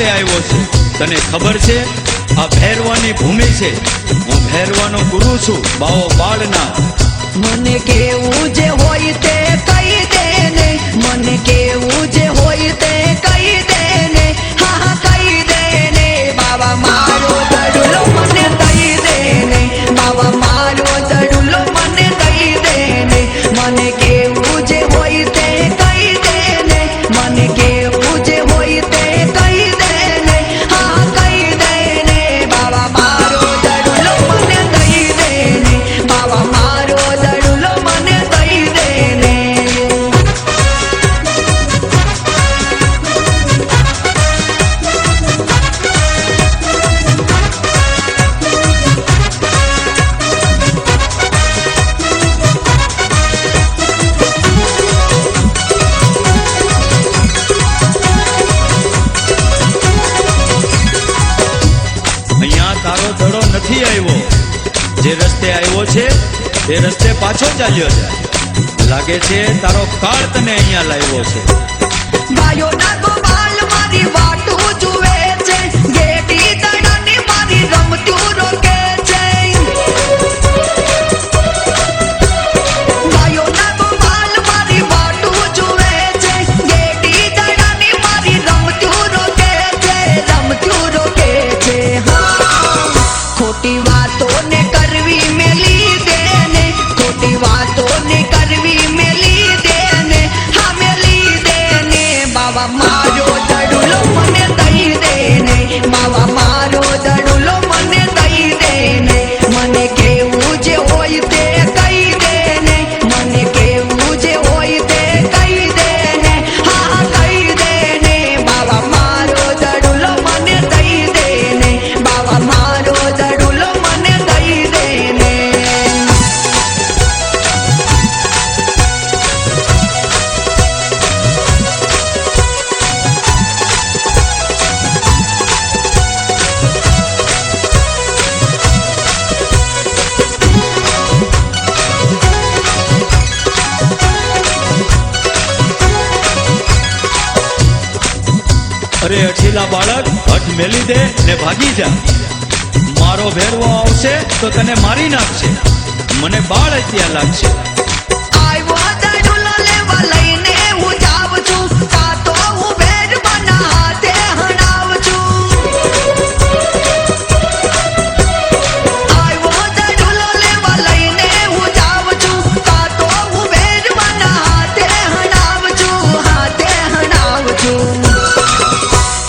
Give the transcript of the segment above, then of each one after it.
રસ્તે આવ્યો છે. તને ખબર છે આ ભૈરવાની ભૂમિ છે. હું ભૈરવાનો ગુરુ છું, બાવો બાળના. મને કેવું જે હોય તે કહી દે ને, મને કેવું જે હોય તે કહી દે ને, હા હા કહી દે ને. બાવા મારો દડુલો મને દઈ દે ને, બાવા મારો દડુલો મને દઈ દે ને. મને કેવું જે હોય તે કહી દે ને, મને કેવું જે હોય તે કહી દે ને, હા કહી દે ને. બાવા મારો દડુલો મને દઈ દે ને, બાવા મારો દડુલો મને દઈ દે ને. અહીંયા તારો દડો નથી આવ્યો. જે રસ્તે આવ્યો છે તે રસ્તે પાછો ચાલ્યો છે. લાગે છે તારો કાળ તને અહીંયા લાવ્યો છે. ગાયોના ગોવાલ મારી વાટું જુએ છે, ગેડી દડાની મારી રમતું રોકે છે. ગાયોના ગોવાલ મારી વાટું જુએ છે, ગેડી દડાની મારી રમતું રોકે છે, રમતું રોકે છે. હા ખોટી વાતો ને કરવી મેલી દે ને, ખોટી વાતો ને કરવી મેલી દે ને, હા મેલી દે ને. બાવા મારો દડુલો મને દઈ દે ને, બાવા મારો દડુલો મને દઈ દે ને. મને કેવું જે હોય તે કહી દે ને, મને કેવું જે હોય તે કહી દે ને, હા કહી દે ને. બાવા મારો દડુલો મને દઈ દે ને, બાવા મારો દડુલો મને દઈ દે ને. અરે અઠીલા બાળક, હઠ મેલી દે ને ભાગી જા. મારો ભેરવો આવશે તો તને મારી નાખશે. મને બાળ અત્યારે લાગશે. આવ્યો દડુલો લેવા લઈને હું જાઉં છું, કાતો હું ભેરવાના હાથે હણાવું છું. આવ્યો દડુલો લેવા લઈને હું જાઉં છું, કાતો હું ભેરવાના હાથે હણાવું છું, હાથે હણાવું છું.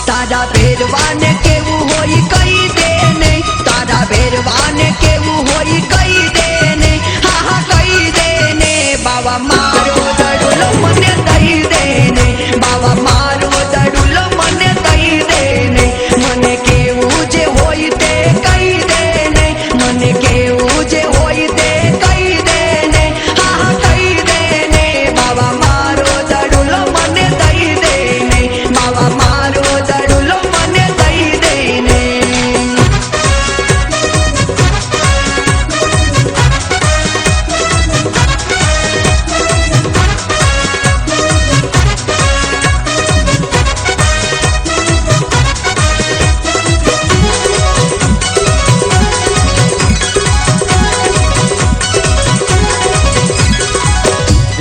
તારા ભેરવાને કેવું હોય કહી દે ને, તારા ભેરવાને કેવું હોય કહી દે ને, હા હા કહી દે ને. બાવા મારો દડુલો મને દઈ દે ને, બાવા મારો દડુલો મને દઈ દે ને. મને કેવું જે હોય તે કહી દે ને, મને કેવું જે હોય તે કહી દે ને, હા હા કહી દે ને. બાવા મારો દડુલો મને દઈ દે ને, બાવા મારો દડુલો મને દઈ દે ને.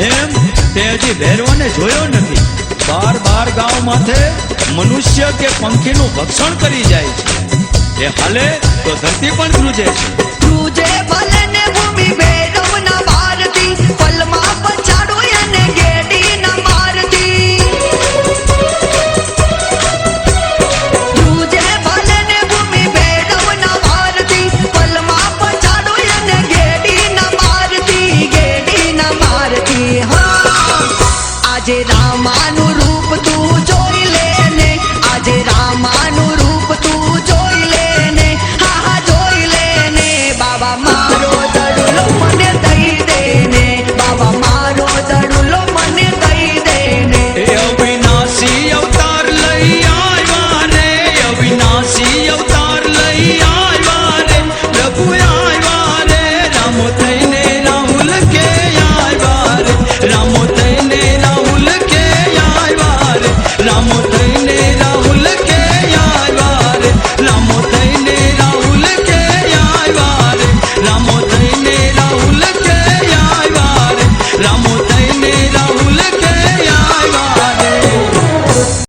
એમ તે હજી ભૈરવાને જોયો નથી. બાર ગામ માથે મનુષ્ય કે પંખીનું ભક્ષણ કરી જાય છે. એ હાલે તો ધરતી પણ ધ્રુજે છે. ધ્રુજે ભલે ને ભૂમિ ભૈરવના ભારતી, પલમાં પછાડો એને ગેડીના મારતી. ધ્રુજે ભલે ને ભૂમિ ભૈરવના ભારતી, પલમાં પછાડો એને ગેડીના મારતી, ગેડીના મારતી. હા આજે